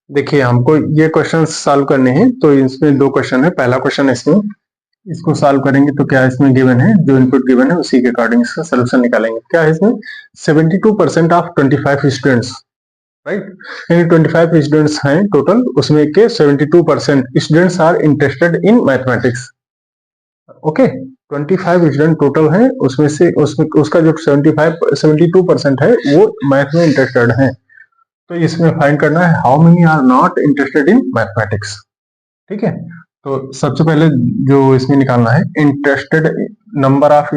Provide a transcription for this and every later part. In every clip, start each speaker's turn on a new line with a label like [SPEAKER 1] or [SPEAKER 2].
[SPEAKER 1] देखिए हमको ये क्वेश्चन सॉल्व करने हैं, तो इसमें दो क्वेश्चन है। पहला क्वेश्चन इसमें इसको सॉल्व करेंगे तो क्या इसमें गिवन है, जो इनपुट गिवन है उसी के अकॉर्डिंग इसका सोल्यूशन निकालेंगे। क्या है इसमें 72% ऑफ 25 स्टूडेंट्स, राइट, यानी 25 स्टूडेंट्स हैं टोटल, उसमें के 72% students are interested in mathematics. Okay, 25 student total हैं, उसमें से उसका जो 72% है वो मैथ में इंटरेस्टेड है। तो इसमें फाइंड करना है how many are not interested in mathematics. ठीक है, तो सबसे पहले जो इसमें निकालना है interested number of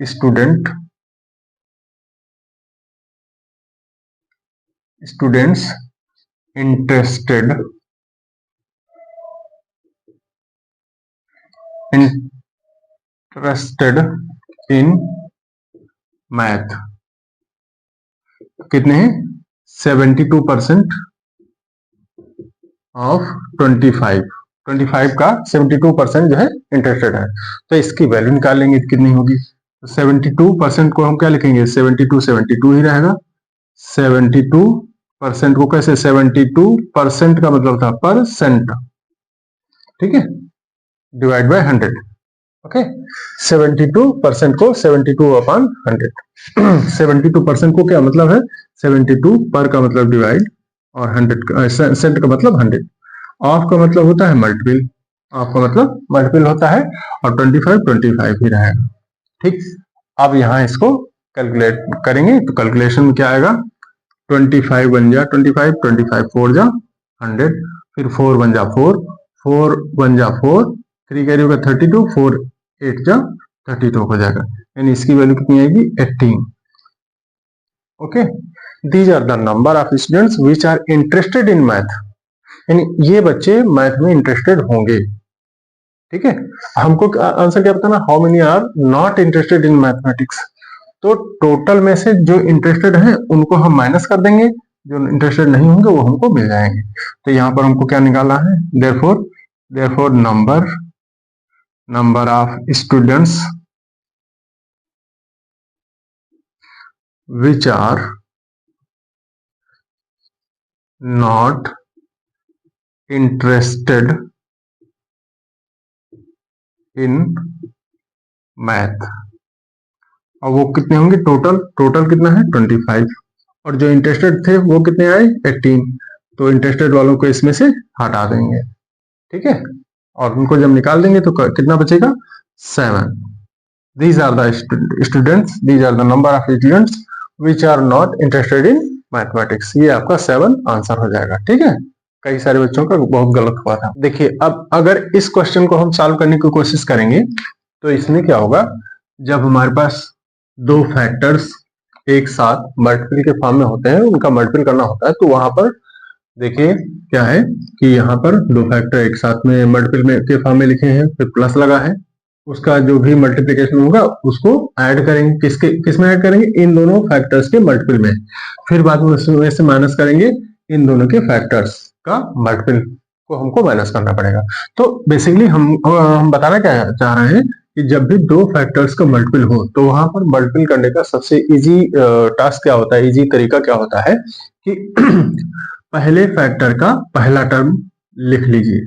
[SPEAKER 1] student students interested in math कितने हैं 72% ऑफ 25 का 72% जो है इंटरेस्टेड है। तो इसकी वैल्यू निकाल लेंगे कितनी होगी। तो 72% को हम क्या लिखेंगे 72 ही रहेगा। 72% को कैसे 72% का मतलब था परसेंट, ठीक है, डिवाइड बाय 100। ओके, 72% को 72/100। 72% को क्या मतलब है 72 पर का मतलब डिवाइड और 100 सेंट का मतलब 100। ऑफ का मतलब होता है मल्टीपल, ऑफ का मतलब मल्टीपल होता है, और 25 ही रहेगा। ठीक, अब यहाँ इसको कैलकुलेट करेंगे तो कैलकुलेशन में क्या आएगा 25 बन जा 25, 25 4 जा 100, फिर 4 बन जा 4, 4 बन जा 4, 3 कैरी होगा 32, 4 8 जा 32 हो जाएगा, यानी इसकी वैल्यू कितनी आएगी 18। Okay, these are the number of students which are interested in math, यानी ये बच्चे मैथ में इंटरेस्टेड होंगे। ठीक है, हमको आंसर क्या बताना how many are not interested in mathematics. तो टोटल में से जो इंटरेस्टेड हैं उनको हम माइनस कर देंगे, जो इंटरेस्टेड नहीं होंगे वो हमको मिल जाएंगे। तो यहाँ पर हमको क्या निकालना है therefore number of students which are not interested in math, और वो कितने होंगे टोटल कितना है 25, और जो इंटरेस्टेड थे वो कितने आए 18। तो इंटरेस्टेड वालों को इसमें से हटा देंगे। ठीक है, और उनको जब निकाल देंगे तो कितना बचेगा 7। These are the students, these are the number of students which are not interested in mathematics। ये आपका 7 आंसर हो जाएगा। ठीक है, कई सारे बच्चों का बहुत गलत हुआ था। देखिए अब अगर इस क्वेश्चन को हम सॉल्व करने की कोशिश करेंगे तो इसमें क्या होगा, जब हमारे पास दो फैक्टर्स एक साथ मल्टीपल के फॉर्म में होते हैं, उनका मल्टीपल करना होता है, तो वहां पर देखिए क्या है कि यहाँ पर दो फैक्टर एक साथ में मल्टीपल में के फॉर्म में लिखे हैं, फिर प्लस लगा है, उसका जो भी मल्टीप्लिकेशन होगा उसको ऐड करेंगे, किसमें ऐड करेंगे इन दोनों फैक्टर्स के मल्टीपल में, फिर बाद में उसमें से माइनस करेंगे इन दोनों के फैक्टर्स का मल्टीपल को हमको माइनस करना पड़ेगा। तो बेसिकली हम बताना क्या चाह रहे हैं कि जब भी दो फैक्टर्स का मल्टीपल हो तो वहां पर मल्टीपल करने का सबसे इजी टास्क क्या होता है, इजी तरीका क्या होता है कि पहले फैक्टर का पहला टर्म लिख लीजिए,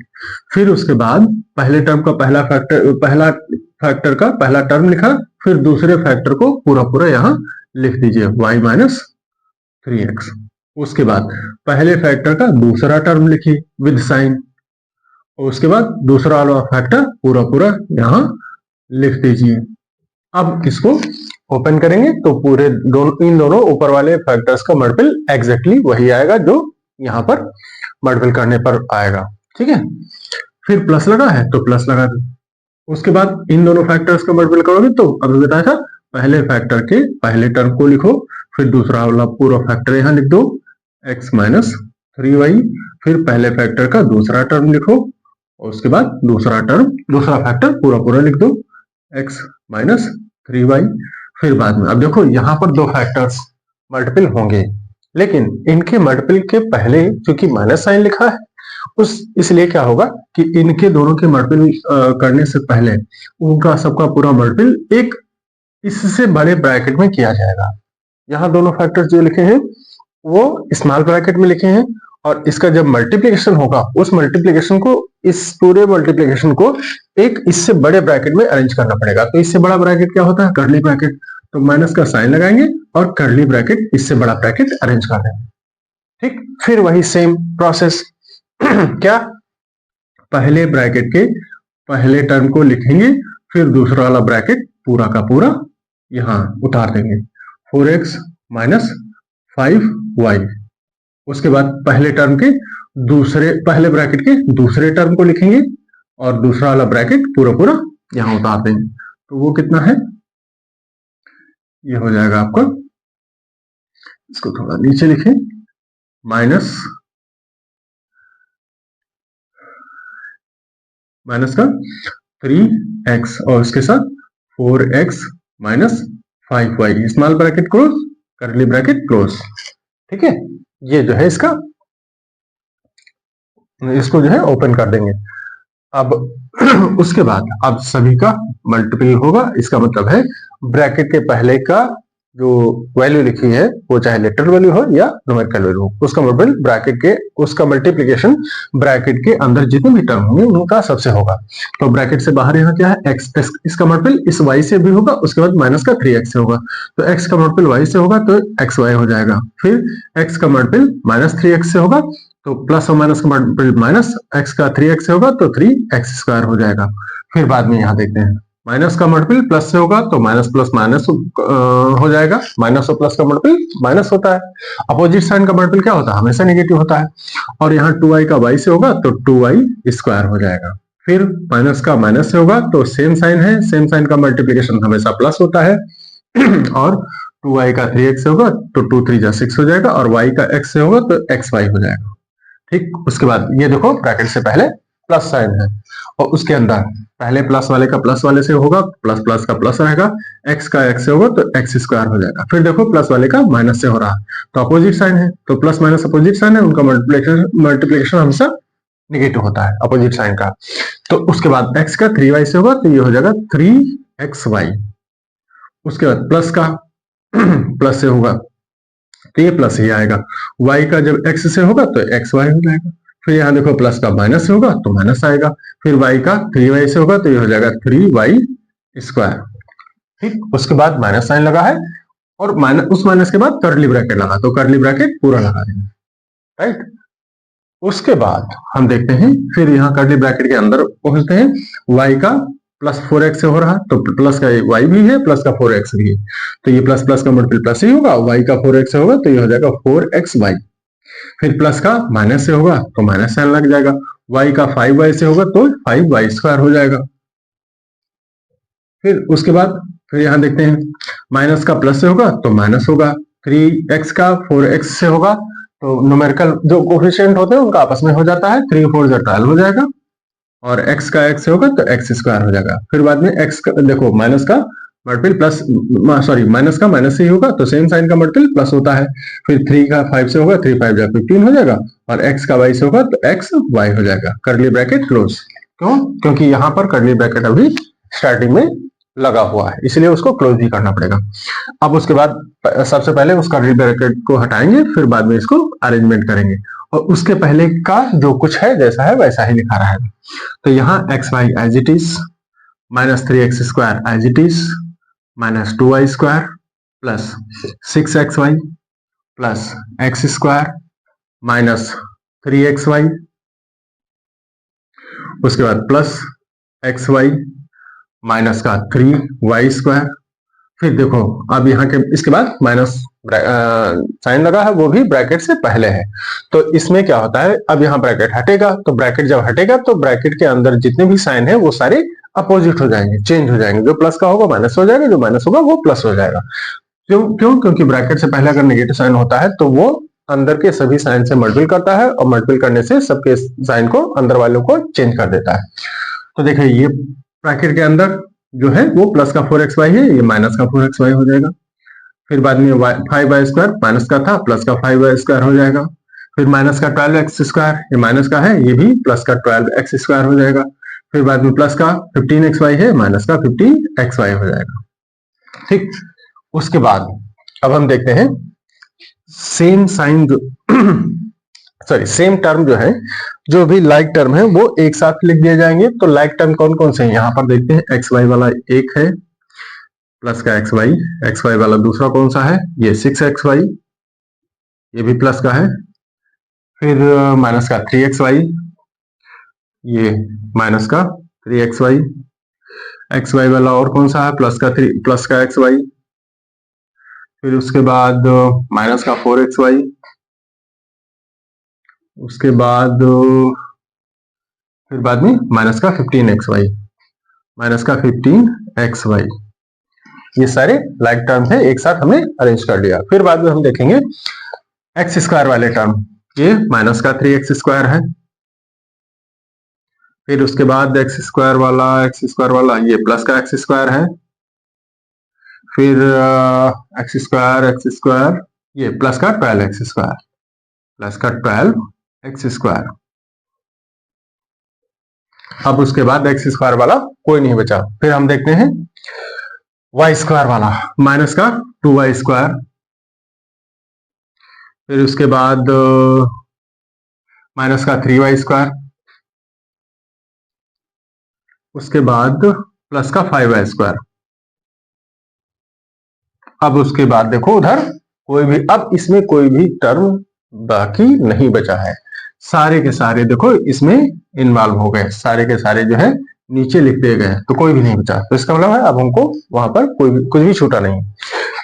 [SPEAKER 1] फिर उसके बाद पहले टर्म का पहला फैक्टर का पहला टर्म लिखा, फिर दूसरे फैक्टर को पूरा यहाँ लिख दीजिए y माइनस 3x। उसके बाद पहले फैक्टर का दूसरा टर्म लिखिए विद साइन, और उसके बाद दूसरा वाला फैक्टर पूरा यहाँ लिख दीजिए। अब इसको ओपन करेंगे तो पूरे इन दोनों ऊपर वाले फैक्टर्स का मल्टीपल एग्जैक्टली वही आएगा जो यहाँ पर मल्टीपल करने पर आएगा। ठीक है, फिर प्लस लगा है तो प्लस लगा दो, उसके बाद इन दोनों फैक्टर्स का मल्टीपल करोगे तो अभी बताया था पहले फैक्टर के पहले टर्म को लिखो, फिर दूसरा वाला पूरा फैक्टर यहाँ लिख दो x माइनस 3y, फिर पहले फैक्टर का दूसरा टर्म लिखो, और उसके बाद दूसरा फैक्टर पूरा लिख दो x माइनस 3y। फिर बाद में अब देखो यहाँ पर दो फैक्टर्स मल्टीपल होंगे, लेकिन इनके मल्टीपल के पहले क्योंकि माइनस साइन लिखा है इसलिए क्या होगा कि इनके दोनों के मल्टीपल करने से पहले उनका सबका पूरा मल्टीपल एक इससे बड़े ब्रैकेट में किया जाएगा। यहाँ दोनों फैक्टर्स जो लिखे हैं वो स्मॉल ब्रैकेट में लिखे हैं, और इसका जब मल्टीप्लिकेशन होगा उस मल्टीप्लिकेशन को, इस पूरे मल्टीप्लिकेशन को एक इससे बड़े ब्रैकेट में अरेंज करना पड़ेगा। तो इससे बड़ा ब्रैकेट क्या होता है? Curly bracket. तो माइनस का साइन लगाएंगे और कर्ली ब्रैकेट, इससे बड़ा ब्रैकेट अरेंज कर देंगे। ठीक, फिर वही सेम प्रोसेस क्या, पहले ब्रैकेट के पहले टर्म को लिखेंगे, फिर दूसरा वाला ब्रैकेट पूरा का पूरा यहां उतार देंगे, 4x माइनस 5y। उसके बाद पहले टर्म के पहले ब्रैकेट के दूसरे टर्म को लिखेंगे और दूसरा वाला ब्रैकेट पूरा पूरा यहां उतार देंगे। तो वो कितना है, ये हो जाएगा आपका, इसको थोड़ा नीचे लिखें, माइनस का 3x और उसके साथ 4x minus 5y, small bracket close, curly bracket close. ठीक है, ये जो है इसका, इसको जो है ओपन कर देंगे। अब उसके बाद अब सभी का मल्टीपल होगा, इसका मतलब है ब्रैकेट के पहले का जो वैल्यू लिखी है वो चाहे लेटर वैल्यू हो या न्यूमेरिकल वैल्यू हो, उसका मल्टीपल ब्रैकेट के, उसका मल्टीप्लिकेशन ब्रैकेट के अंदर जितने भी टर्म होंगे उनका सबसे होगा। तो ब्रैकेट से बाहर यहाँ क्या है, x, इसका मल्टीपल इस y से भी होगा, उसके बाद माइनस का 3x से होगा, तो x का मल्टीपल y से होगा तो xy हो जाएगा, फिर x का मल्टीपल माइनस 3x से होगा तो प्लस और माइनस का मल्टीपल माइनस x का 3x से होगा तो 3x स्क्वायर हो जाएगा। फिर बाद में यहाँ देखते हैं, माइनस का मल्टीपल प्लस से होगा तो माइनस प्लस माइनस हो जाएगा, माइनस और प्लस का मल्टीपल माइनस होता है। अपोजिट साइन का मल्टीपल क्या होता है, हमेशा नेगेटिव होता है। और यहाँ 2y का y से होगा तो 2y स्क्वायर हो जाएगा। फिर माइनस का माइनस से होगा तो सेम साइन है, सेम साइन का मल्टीप्लिकेशन हमेशा प्लस होता है। और 2y का 3x से होगा तो 2 3 6 हो जाएगा, और y का x से होगा तो xy हो जाएगा। ठीक, उसके बाद ये देखो ब्रैकेट से पहले प्लस साइन है, और उसके अंदर पहले प्लस वाले का प्लस वाले से होगा, प्लस प्लस का प्लस रहेगा, x का x से होगा तो x स्क्वायर हो जाएगा। फिर देखो प्लस वाले का माइनस से हो रहा है तो अपोजिट साइन है, तो प्लस माइनस अपोजिट साइन है, उनका मल्टीप्लिकेशन हमेशा नेगेटिव होता है अपोजिट साइन का। तो उसके बाद x का 3y से होगा तो ये हो जाएगा 3xy। उसके बाद प्लस का प्लस से होगा तो ये प्लस ही आएगा, y का जब x से होगा तो xy हो जाएगा। फिर यहाँ देखो प्लस का माइनस से होगा तो माइनस आएगा, फिर y का 3y से होगा तो ये हो जाएगा 3y स्क्वायर। ठीक, उसके बाद माइनस साइन लगा है, और उस माइनस के बाद कर्ली ब्रैकेट लगा, तो कर्ली ब्रैकेट पूरा लगा देंगे। राइट, उसके बाद हम देखते हैं, फिर यहाँ कर्ली ब्रैकेट के अंदर पहुंचते हैं, y का प्लस 4x से हो रहा तो प्लस का y भी है, प्लस का 4x भी है, तो ये प्लस प्लस का मल्टीपल प्लस ही होगा, y का 4x से होगा तो ये हो जाएगा 4xy। फिर प्लस का माइनस से होगा तो माइनस साइन लग जाएगा, y का 5y से होगा तो 5y स्क्वायर हो जाएगा। फिर उसके बाद फिर यहाँ देखते हैं, माइनस का प्लस से होगा तो माइनस होगा, 3x का 4x से होगा तो न्यूमेरिकल जो कोफिशिएंट होते हैं उनका आपस में हो जाता है, 3 4 12 हो जाएगा, और x का x से होगा तो x स्क्वायर हो जाएगा। फिर बाद में x का देखो माइनस का मल्टीपल प्लस, सॉरी माइनस का माइनस से ही होगा तो सेम साइन का मल्टीपल प्लस होता है। फिर 3 का 5 से होगा, 3 5 15 हो जाएगा, और x का y से होगा तो x y हो जाएगा। Curly bracket close. क्यों? क्योंकि यहाँ पर कर्ली ब्रैकेट अभी स्टार्टिंग में लगा हुआ है, इसलिए उसको क्लोज ही करना पड़ेगा। अब उसके बाद सबसे पहले उस कर्ली ब्रैकेट को हटाएंगे, फिर बाद में इसको अरेंजमेंट करेंगे, और उसके पहले का जो कुछ है जैसा है वैसा ही लिखा रहेगा। तो यहाँ xy as it is, minus 3x square as it is, minus 2y square plus 6xy plus x square minus 3xy, उसके बाद प्लस xy माइनस का 3y स्क्वायर। फिर देखो अब यहाँ के इसके बाद माइनस साइन लगा है, वो भी ब्रैकेट से पहले है, तो इसमें क्या होता है, अब यहाँ ब्रैकेट हटेगा, तो ब्रैकेट जब हटेगा तो ब्रैकेट के अंदर जितने भी साइन है वो सारे अपोजिट हो जाएंगे, चेंज हो जाएंगे, जो प्लस का होगा माइनस हो जाएगा, जो माइनस होगा वो प्लस हो जाएगा। क्यों? क्योंकि ब्रैकेट से पहले अगर नेगेटिव साइन होता है तो वो अंदर के सभी साइन से मल्टीपल करता है, और मल्टीपल करने से सबके साइन को, अंदर वालों को चेंज कर देता है। तो देखिए ये ब्रैकेट के अंदर जो है वो प्लस का 4xy है, ये माइनस का 4xy हो जाएगा। फिर बाद में 5y स्क्वायर माइनस का था, प्लस का 5y स्क्वायर हो जाएगा। फिर माइनस का 12x स्क्वायर, ये माइनस का है, ये भी प्लस का 12x स्क्वायर हो जाएगा। फिर बाद में प्लस का 15xy है, माइनस का 15xy हो जाएगा। ठीक, उसके बाद अब हम देखते हैं सेम साइन जो सॉरी सेम टर्म जो है, जो भी लाइक टर्म है वो एक साथ लिख दिए जाएंगे। तो लाइक टर्म कौन कौन से हैं यहाँ पर देखते हैं। एक्स वाई वाला एक है, प्लस का एक्स वाई वाला दूसरा कौन सा है, ये 6xy, ये भी प्लस का है। फिर माइनस का 3xy, ये माइनस का 3xy। एक्स वाई वाला और कौन सा है, प्लस का एक्स वाई। फिर उसके बाद माइनस का 4xy। उसके बाद फिर बाद में माइनस का 15xy, माइनस का 15xy। ये सारे लाइक टर्म है, एक साथ हमने अरेंज कर लिया। फिर बाद में हम देखेंगे एक्स स्क्वायर वाले टर्म, ये माइनस का 3x² है। फिर उसके बाद एक्स स्क्वायर वाला ये प्लस का x² है। फिर एक्स स्क्वायर ये प्लस का 12x², प्लस का 12x²। अब उसके बाद एक्स स्क्वायर वाला कोई नहीं बचा। फिर हम देखते हैं वाई स्क्वायर वाला, माइनस का 2y²। फिर उसके बाद माइनस का 3y²। उसके बाद प्लस का 5y²। अब उसके बाद देखो उधर कोई भी, अब इसमें कोई भी टर्म बाकी नहीं बचा है, सारे के सारे देखो इसमें इन्वॉल्व हो गए, सारे के सारे जो है नीचे लिख दिए गए, तो कोई भी नहीं बचा। तो इसका मतलब है अब हमको वहां पर कुछ भी छूटा नहीं।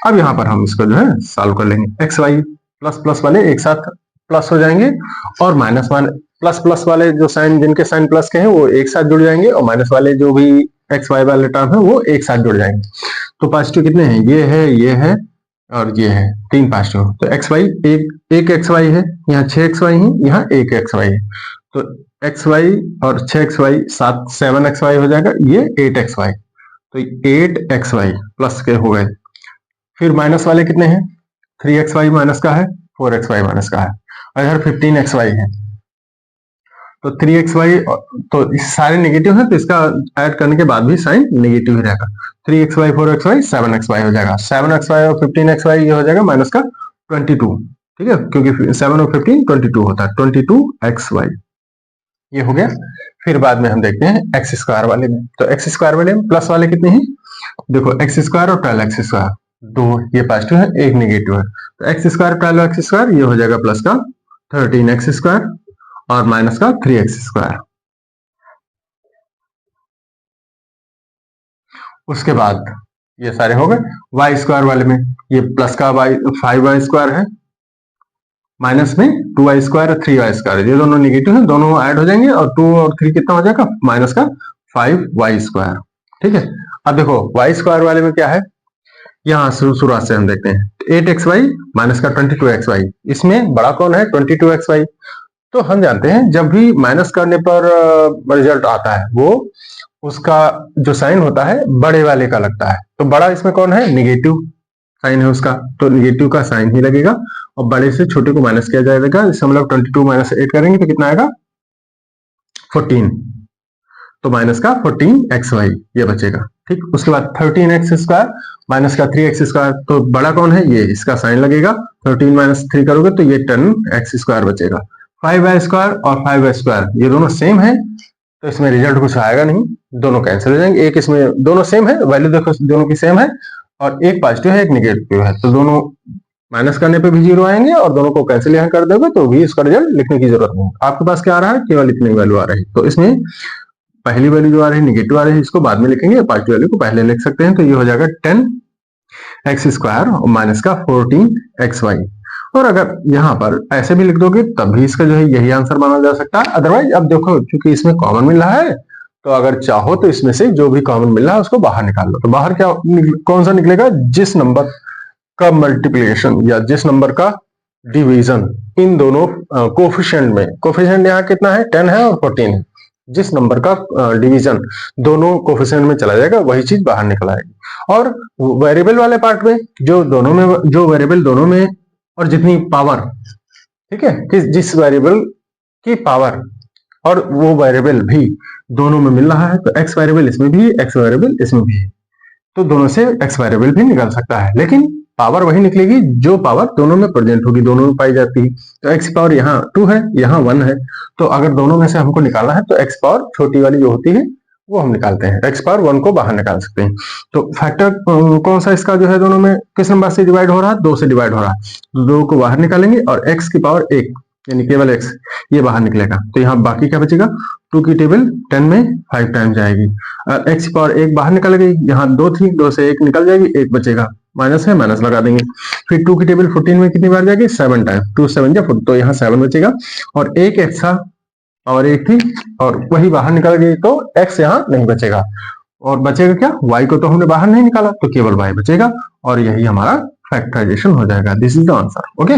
[SPEAKER 1] अब यहाँ पर हम इसको जो है सॉल्व कर लेंगे। एक्स वाई प्लस प्लस वाले एक साथ प्लस हो जाएंगे, और माइनस प्लस प्लस वाले जो साइन, जिनके साइन प्लस के हैं वो एक साथ जुड़ जाएंगे, और माइनस वाले जो भी एक्स वाई वाले टर्म है वो एक साथ जुड़ जाएंगे। तो पॉजिटिव कितने हैं, ये है और ये है, 3 पॉजिटिव। तो एक्स वाई एक एक्स वाई है, यहाँ 6xy है, यहाँ 1xy है। तो एक्स वाई और 6xy 7xy हो जाएगा, ये 8xy। तो 8xy प्लस के हो गए। फिर माइनस वाले कितने हैं, 3xy माइनस का है, 4xy माइनस का है, और इधर 15xy है। तो 3xy, तो इस सारे नेगेटिव है, तो इसका ऐड करने के बाद भी साइन नेगेटिव ही रहेगा। 3xy 4xy 7xy हो जाएगा, 7xy और 15xy ये हो जाएगा माइनस का 22। ठीक है, क्योंकि 7 और 15 22 होता है, 22xy ये हो गया। फिर बाद में हम देखते हैं एक्स स्क्वायर वाले में। तो एक्स स्क्वायर वाले में प्लस वाले कितने हैं, देखो एक्स स्क्वायर और 12x², दो ये पॉजिटिव है, एक नेगेटिव है। तो एक्स स्क्वायर 12x² ये हो जाएगा प्लस का 13x² और माइनस का 3x²। उसके बाद ये सारे हो गए। वाई स्क्वायर वाले में ये प्लस का 5y² है, माइनस में 2y² और 3y², ये दोनों नेगेटिव है, दोनों ऐड हो जाएंगे, और 2 और 3 कितना हो जाएगा, माइनस का 5y²। ठीक है, अब देखो वाई स्क्वायर वाले में क्या है, यहाँ शुरुआत से हम देखते हैं 8xy माइनस का 22xy, इसमें बड़ा कौन है 22xy। तो हम जानते हैं जब भी माइनस करने पर रिजल्ट आता है वो उसका जो साइन होता है बड़े वाले का लगता है। तो बड़ा इसमें कौन है, निगेटिव साइन है उसका, तो निगेटिव का साइन ही लगेगा, और बड़े से छोटे को माइनस किया जाएगा। इससे हम लोग 22 माइनस 8 करेंगे तो कितना आएगा 14, तो माइनस का 14xy ये बचेगा। ठीक, उसके बाद 13x² माइनस का 3x², तो बड़ा कौन है ये, इसका साइन लगेगा, 13 माइनस 3 करोगे तो ये 10x² बचेगा। 5y² और 5y² ये दोनों सेम है, तो इसमें रिजल्ट कुछ आएगा नहीं, दोनों कैंसिल हो जाएंगे। एक इसमें दोनों सेम है, वैल्यू देखो दोनों की सेम है, और एक पॉजिटिव है एक निगेटिव है, तो दोनों माइनस करने पे भी 0 आएंगे, और दोनों को कैंसिल यहाँ कर दोगे तो भी इसका रिजल्ट लिखने की जरूरत नहीं। आपके पास क्या आ रहा है, केवल इतनी वैल्यू आ रही है। तो इसमें पहली वैल्यू जो आ रही है निगेटिव आ रही है, इसको बाद में लिखेंगे, पॉजिटिव वैल्यू को पहले लिख सकते हैं। तो ये हो जाएगा 10x² और माइनस का 14xy। और अगर यहाँ पर ऐसे भी लिख दोगे तब भी इसका जो है यही आंसर माना जा सकता है। अदरवाइज अब देखो क्योंकि इसमें कॉमन मिल रहा है, तो अगर चाहो तो इसमें से जो भी कॉमन मिल रहा है उसको बाहर निकाल लो। तो बाहर क्या कौन सा निकलेगा, जिस नंबर का मल्टीप्लिकेशन या जिस नंबर का डिवीजन इन दोनों कोफिशिएंट में, कोफिशिएंट यहाँ कितना है 10 है और 14 है, जिस नंबर का डिवीजन दोनों कोफिशिएंट में चला जाएगा वही चीज बाहर निकल आएगी। और वेरिएबल वाले पार्ट में जो दोनों में, जो वेरिएबल दोनों में और जितनी पावर, ठीक है, कि जिस वेरिएबल की पावर और वो वेरिएबल भी दोनों में मिल रहा है, तो एक्स वेरिएबल इसमें भी है, एक्स वेरिएबल इसमें भी है, तो दोनों से एक्स वेरिएबल भी निकल सकता है। लेकिन पावर वही निकलेगी जो पावर दोनों में प्रेजेंट होगी, दोनों में पाई जाती है। तो x पावर यहाँ 2 है, यहाँ 1 है, तो अगर दोनों में से हमको निकालना है तो x पावर छोटी वाली जो होती है वो हम निकालते हैं, x पावर 1 को बाहर निकाल सकते हैं। तो फैक्टर कौन सा इसका जो है दोनों में किस नंबर से डिवाइड हो रहा है, 2 से डिवाइड हो रहा है। 2 को बाहर निकालेंगे और x की पावर 1 यानी केवल x ये बाहर निकलेगा, तो यहाँ बाकी क्या बचेगा, 2 की टेबल 10 में 5 टाइम जाएगी। x की पावर 1 बाहर निकल गई, यहाँ 2 थी, 2 से 1 निकल जाएगी, 1 बचेगा, माइनस है माइनस लगा देंगे। फिर 2 की टेबल 14 में कितनी बार जाएगी, 7 टाइम, 2 7 जा 4, तो यहाँ 7 बचेगा। और एक एक्स्ट्रा और 1 थी और वही बाहर निकल गई, तो x यहाँ नहीं बचेगा। और बचेगा क्या, y को तो हमने बाहर नहीं निकाला, तो केवल y बचेगा और यही हमारा फैक्टराइजेशन हो जाएगा। This is the answer. Okay.